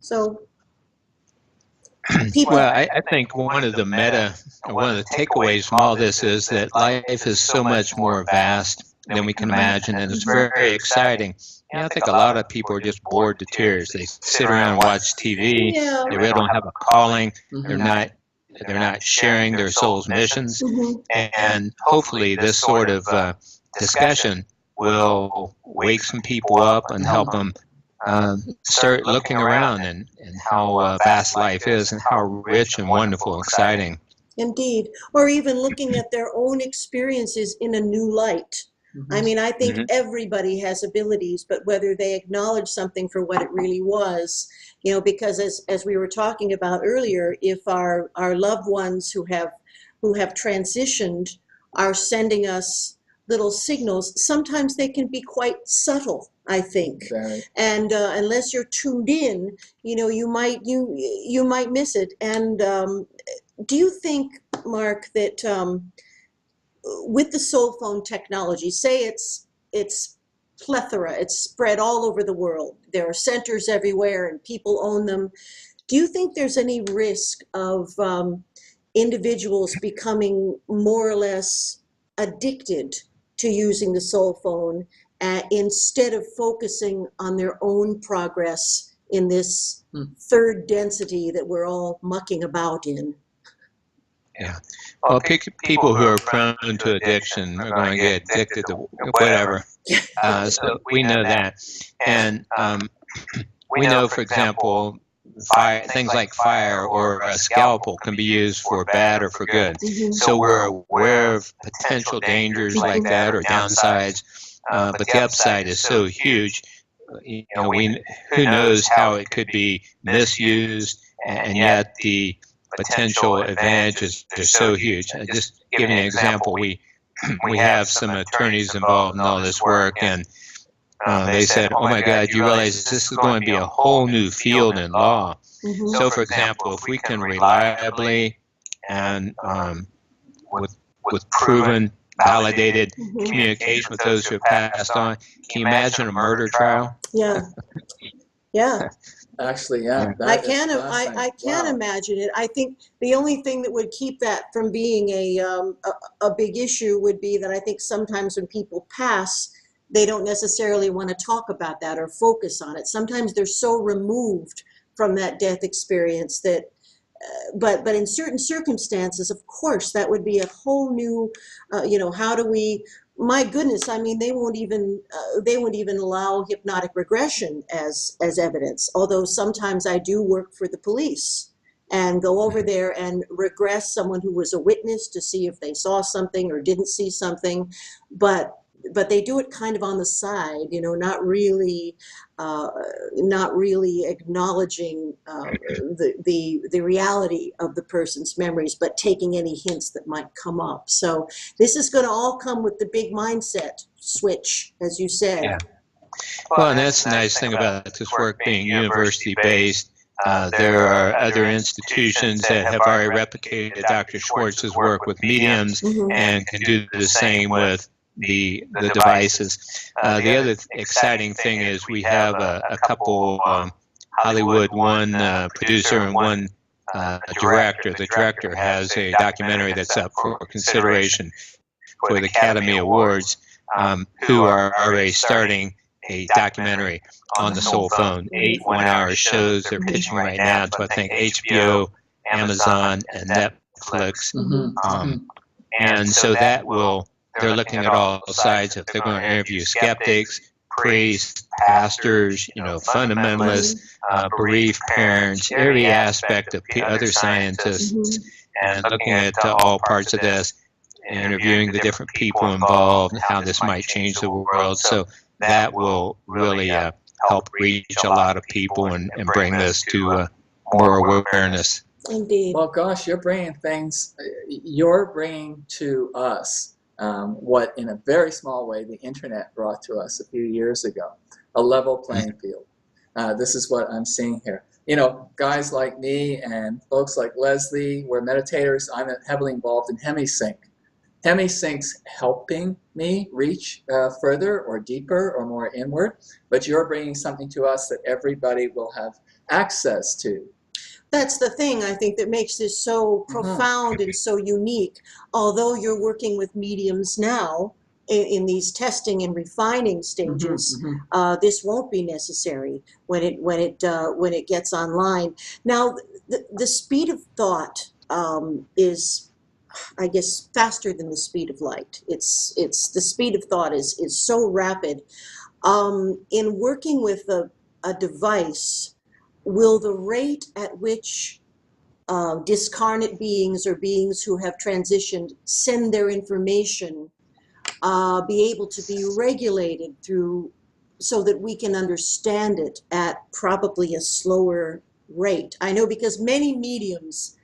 [SPEAKER 1] So
[SPEAKER 3] well, I think one of the takeaways from all this is that life is so much more vast than we can imagine, and it's very exciting. I think a lot of people are just bored to tears. They sit around and watch TV. They really don't have a calling. They're not sharing their soul's missions. And hopefully this sort of discussion will wake some people up and help them start looking around and how vast life is and how rich and wonderful, exciting.
[SPEAKER 1] Indeed. Or even looking at their own experiences in a new light. I mean, I think everybody has abilities, but whether they acknowledge something for what it really was, because as we were talking about earlier, if our loved ones who have transitioned are sending us little signals, sometimes they can be quite subtle, I think.
[SPEAKER 2] Very.
[SPEAKER 1] And unless you're tuned in, you might miss it. And do you think, Mark, that with the soul phone technology, say it's plethora, it's spread all over the world, there are centers everywhere and people own them, do you think there's any risk of individuals becoming more or less addicted to using the soul phone instead of focusing on their own progress in this third density that we're all mucking about in?
[SPEAKER 3] Yeah. Well, people who are prone to addiction are going to get addicted to whatever. So we know that. And we know, for example, things like fire or a scalpel can be used for bad or for good. So we're aware of potential dangers like that or downsides, but the upside is so huge. Who knows how it could be misused, and yet the potential advantages are so huge. Just give you an example. We have some attorneys involved in all this work, and they said, "Oh my God, you realize this is going to be a whole new field in law." So, for example, if we can reliably and with proven, validated communication with those who have passed on, can you imagine a murder trial?
[SPEAKER 1] Yeah.
[SPEAKER 2] Actually, yeah.
[SPEAKER 1] I can imagine it. I think the only thing that would keep that from being a big issue would be that I think sometimes when people pass, they don't necessarily want to talk about that or focus on it. Sometimes they're so removed from that death experience that, but in certain circumstances, of course, that would be a whole new, how do we? My goodness, I mean, they won't even allow hypnotic regression as evidence. Although sometimes I do work for the police and go over there and regress someone who was a witness to see if they saw something or didn't see something. But but they do it kind of on the side, you know, not really acknowledging the reality of the person's memories, but taking any hints that might come up. So this is going to all come with the big mindset switch, as you said.
[SPEAKER 3] Yeah. Well, and that's the nice thing about this work being university-based. There are other institutions that have already replicated Dr. Schwartz's work with mediums and can do the same with the devices. The other exciting thing is we have a couple Hollywood, one producer and one director. The director has a documentary that's up for consideration for the Academy Awards, who are already starting a documentary on the soul phone, 8 one-hour shows they're pitching right now to, I think, HBO, Amazon, and Netflix. And so that will, they're looking at all sides. If they're going to interview skeptics, priests, pastors, you know, fundamentalists, bereaved parents, every aspect of other scientists, and looking at all parts of this, interviewing the different people involved, and how this might change the world. So that will really help reach a lot of people and bring this to more awareness.
[SPEAKER 1] Indeed.
[SPEAKER 2] Well, gosh, you're bringing to us what, in a very small way, the internet brought to us a few years ago, a level playing field. This is what I'm seeing here. You know, guys like me and folks like Leslie, we're meditators. I'm heavily involved in HemiSync. HemiSync's helping me reach further or deeper or more inward, but you're bringing something to us that everybody will have access to.
[SPEAKER 1] That's the thing, I think, that makes this so profound and so unique. Although you're working with mediums now in these testing and refining stages, this won't be necessary when it gets online. Now, the speed of thought is, I guess, faster than the speed of light. It's the speed of thought is so rapid. In working with a device, will the rate at which discarnate beings or beings who have transitioned send their information be able to be regulated through, so that we can understand it at probably a slower rate? I know, because many mediums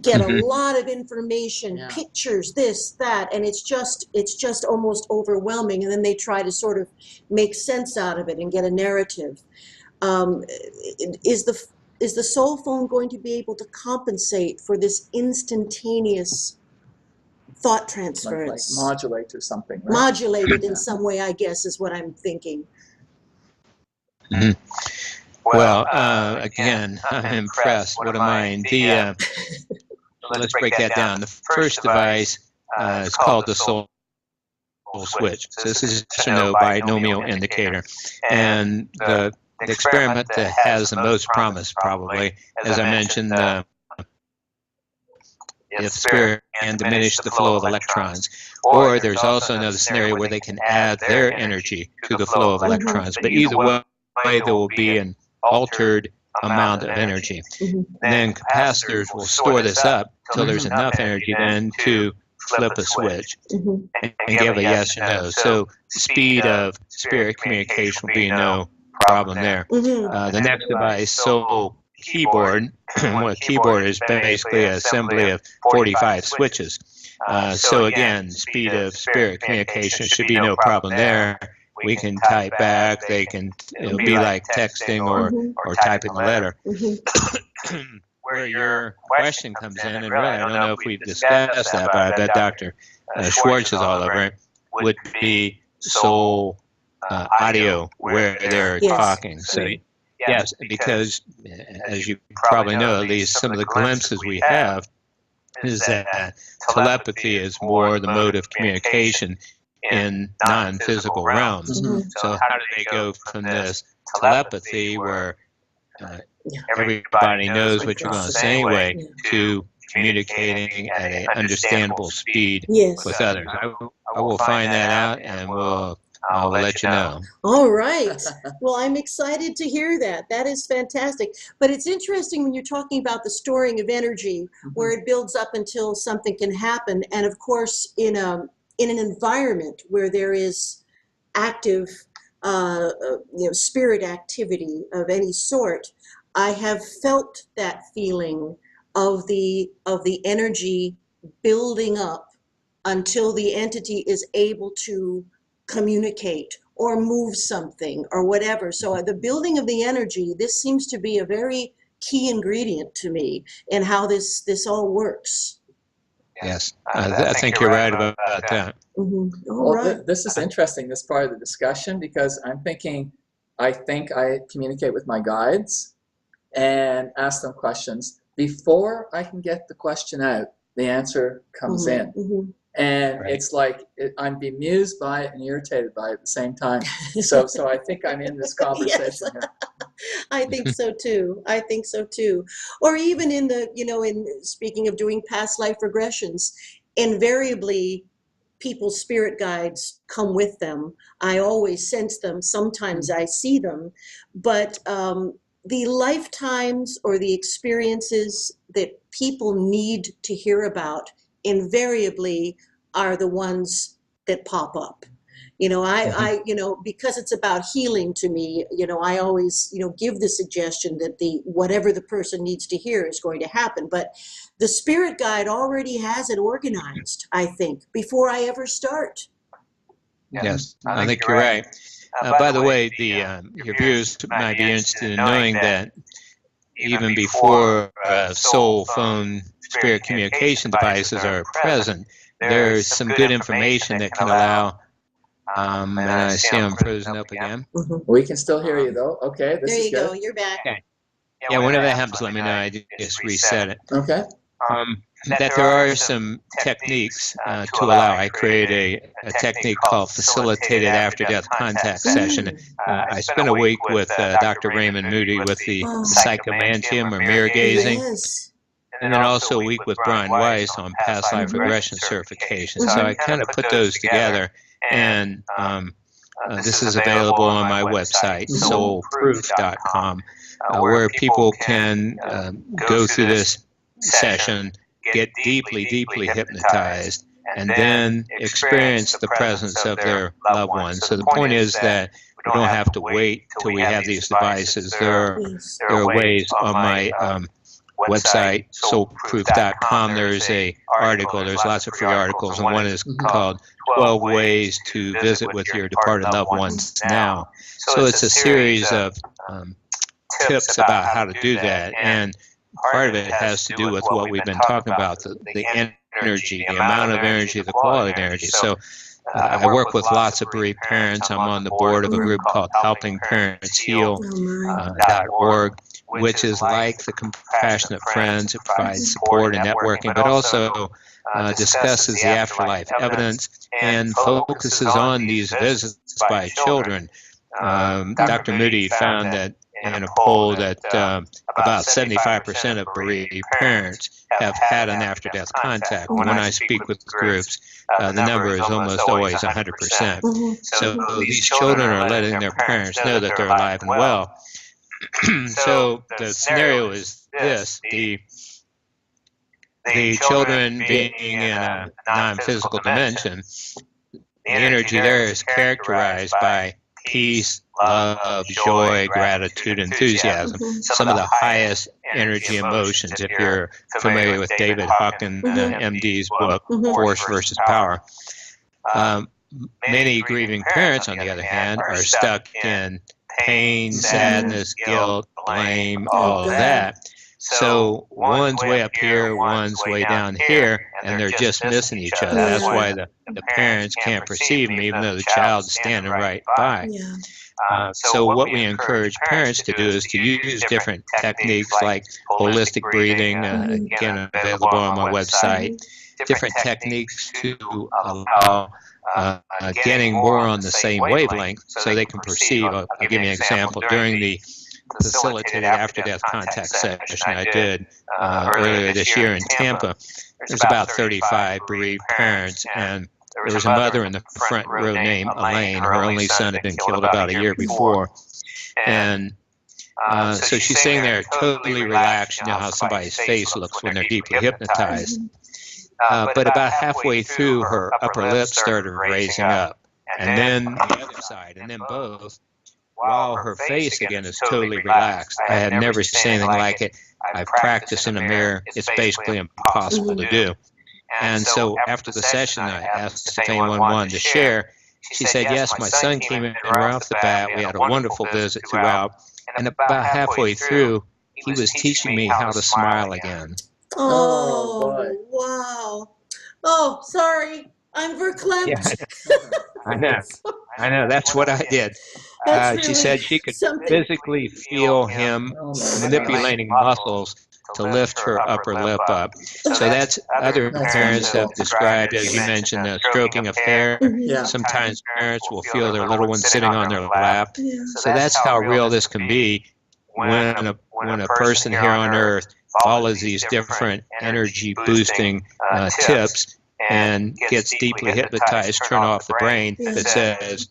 [SPEAKER 1] get a lot of information, pictures, this, that, and it's just almost overwhelming, and then they try to sort of make sense out of it and get a narrative. Is the soul phone going to be able to compensate for this instantaneous thought transference?
[SPEAKER 2] Like modulate or something, right?
[SPEAKER 1] Modulated in some way, I guess, is what I'm thinking.
[SPEAKER 3] Well, again, I'm impressed. What am I? Let's break that down. The first device is called the soul switch. So this is a no binomial indicator. And the experiment that has the most promise, probably, as I mentioned, if spirit can diminish the flow of electrons. Or there's also another scenario where they can add their energy to the flow of electrons. But either way, there will be an altered amount of energy. And then capacitors will store this up till there's enough energy then to flip a switch and give a yes or no. So the speed of spirit communication will be no problem there. The next device, soul keyboard. Well, a keyboard is basically an assembly of 45 switches. So again, speed of spirit communication should be no problem there. We can type back. It'll be like texting or typing a letter. Where your question comes in, and really, I don't know if we've discussed that, but I bet Dr. Schwartz is all over it, would be soul audio, where they're talking. So yes, because as you probably know, at least some of the glimpses we have is that telepathy is more the mode of communication in non-physical realms. So how do they go from this telepathy, where everybody knows what you're going to say anyway, to communicating at an understandable speed with others? I will find that out, and I'll let you know.
[SPEAKER 1] All right. Well, I'm excited to hear that. That is fantastic. But it's interesting when you're talking about the storing of energy, where it builds up until something can happen. And of course, in in an environment where there is active, spirit activity of any sort, I have felt that feeling of the energy building up until the entity is able to communicate or move something or whatever. So the building of the energy, this seems to be a very key ingredient to me in how this all works.
[SPEAKER 3] Yes, I think you're right about that.
[SPEAKER 2] Well, this is interesting, this part of the discussion, because I'm thinking, I think I communicate with my guides and ask them questions. Before I can get the question out, the answer comes in. And it's like I'm bemused by it and irritated by it at the same time. So I think I'm in this conversation here.
[SPEAKER 1] I think so too. I think so too. Or even in the, in speaking of doing past life regressions, invariably people's spirit guides come with them. I always sense them. Sometimes I see them, but the lifetimes or the experiences that people need to hear about invariably are the ones that pop up. I because it's about healing to me, I always, give the suggestion that whatever the person needs to hear is going to happen. But the spirit guide already has it organized, I think, before I ever start.
[SPEAKER 3] Yes, I think you're right. By the way, your viewers might be interested in knowing that even before soul phone spirit communication devices are present, there's some good information that can allow, and I see I'm frozen up again.
[SPEAKER 2] We can still hear you though. Okay, this
[SPEAKER 1] there
[SPEAKER 2] is
[SPEAKER 1] you
[SPEAKER 2] good.
[SPEAKER 1] go, you're back.
[SPEAKER 3] Okay. Yeah, whenever that happens, let me know. I just reset it.
[SPEAKER 2] Okay.
[SPEAKER 3] That there are some techniques to allow. I create a technique called facilitated after-death contact session. I spent a week with Dr. Raymond Moody with the psychomantium or mirror gazing.
[SPEAKER 1] Yes.
[SPEAKER 3] And then also a week with Brian Weiss on past life regression certification. So I kind of put those together, and this is available on my website, soulproof.com, where people can go through this session, get deeply, deeply hypnotized, and then experience the presence of their loved ones. So the point is that we don't have to wait till we have these devices. There are ways on my website, soulproof.com. There's a article. There's lots of free articles, and one is called 12 Ways to Visit with Your Departed Loved Ones Now. So it's a series of tips about how to do that, and part of it has to do with what we've been talking about, the energy, the amount of energy, the quality of energy. So I work with lots of bereaved parents. I'm on the board of a group called Helping Parents Heal.org, which is like the Compassionate Friends. It provides support and networking, but also discusses the afterlife evidence and focuses on these visits by children. Dr. Moody found that in a poll that about 75% of bereaved parents have had an after-death contact. When I speak with groups, the number is almost always 100%. So these children are letting their parents know that they're alive and well. So the scenario is this: the children being in a non-physical dimension, the energy there is characterized by peace, love, joy, gratitude, enthusiasm, some of the highest energy emotions. If you're familiar with David Hawkins, MD's book, Force versus Power. Many grieving parents, on the other hand, are stuck in pain, sadness, guilt, blame, all of that. So one's way up here, one's way down here, and they're just missing each other. That's why the parents can't perceive them, even though the child's standing right by. So what we encourage parents to do is to use different techniques like holistic breathing, again available on my website, different techniques to allow getting more on the same wavelength so they can perceive. I'll give you an example. During the facilitated after-death contact session I did earlier this year in Tampa, there's about 35 bereaved parents, and there was a mother in the front row named Elaine. Her only son had been killed about a year before. And so she's sitting there totally relaxed. You know how somebody's face looks when they're deeply hypnotized. but about halfway through, her upper lip started raising up, and then the other side, and then both, while her face again is totally relaxed. I had never seen anything like it. I've practiced in a mirror. It's basically impossible to do. And so after the session, I asked if anyone wanted to share. She said, yes, my son came in right off the bat. We had a wonderful visit throughout. And about halfway through, he was teaching me how to smile again.
[SPEAKER 1] Oh, wow. Oh, sorry. I'm verklempt.
[SPEAKER 3] Yeah, I know. That's what I did. She said she could physically feel him manipulating muscles to lift her upper lip up. So that's other parents have described, as you mentioned, the stroking of hair.
[SPEAKER 2] Yeah.
[SPEAKER 3] Sometimes parents will feel their little one sitting on their lap. So that's how real this can be when a person here on Earth follows these different energy boosting tips and gets deeply hypnotized, turn off the brain that says,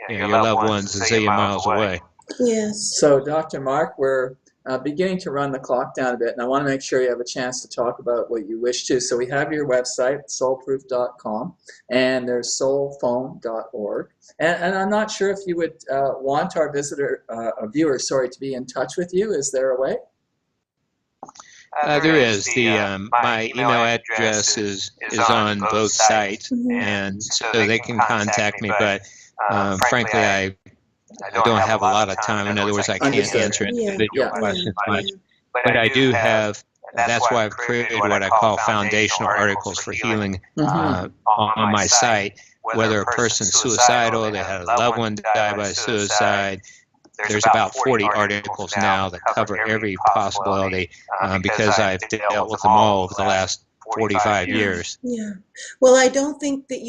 [SPEAKER 3] your loved one's a zillion miles away.
[SPEAKER 1] Yes.
[SPEAKER 2] So, Dr. Mark, we're beginning to run the clock down a bit, and I want to make sure you have a chance to talk about what you wish to. So we have your website, soulproof.com, and there's soulphone.org. And I'm not sure if you would want our viewer, to be in touch with you. Is there a way?
[SPEAKER 3] There is. My email address is on both sites, and so they can contact me. But frankly, I don't have a lot of time. In other words, I can't answer individual questions much. But I do have. That's why I've created what I call foundational articles for healing on my site. Whether a person's suicidal, they had a loved one die by suicide. There's about 40 articles now that cover every possibility because I've dealt with them all over the last 45 years.
[SPEAKER 1] Yeah. Well, I don't think that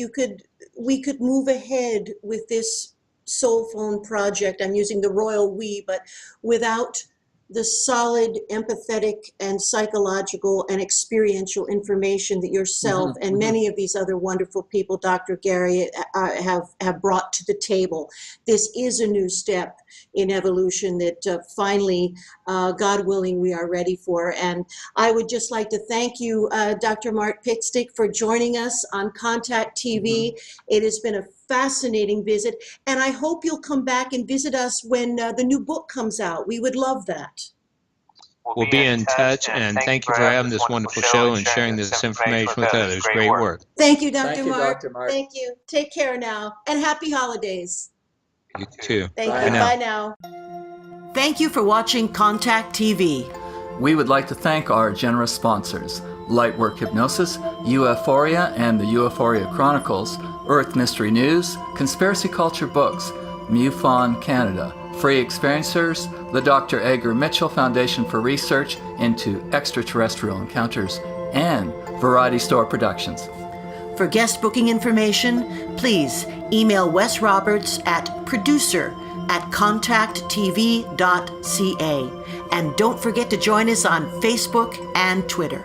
[SPEAKER 1] we could move ahead with this Soul Phone project. I'm using the royal we, but without the solid, empathetic, and psychological and experiential information that yourself and many of these other wonderful people, Dr. Gary, have brought to the table. This is a new step in evolution that finally, God willing, we are ready for. And I would just like to thank you, Dr. Mark Pitstick, for joining us on Contact TV. It has been a fascinating visit, and I hope you'll come back and visit us when the new book comes out. We would love that.
[SPEAKER 3] We'll be in touch, and thank you for having this wonderful show and sharing this information with others. Great work.
[SPEAKER 1] Thank you, Dr.
[SPEAKER 2] Thank you,
[SPEAKER 1] Mark.
[SPEAKER 2] Dr. Mark.
[SPEAKER 1] Thank you. Take care now, and happy holidays.
[SPEAKER 3] You too.
[SPEAKER 1] Thank
[SPEAKER 2] Bye
[SPEAKER 1] you.
[SPEAKER 2] now.
[SPEAKER 1] Bye now. Thank you for watching Contact TV.
[SPEAKER 2] We would like to thank our generous sponsors, Lightwork Hypnosis, UFOria and the UFOria Chronicles, Earth Mystery News, Conspiracy Culture Books, MUFON Canada, Free Experiencers, the Dr. Edgar Mitchell Foundation for Research into Extraterrestrial Encounters, and Variety Store Productions.
[SPEAKER 1] For guest booking information, please email Wes Roberts at producer@contacttv.ca. And don't forget to join us on Facebook and Twitter.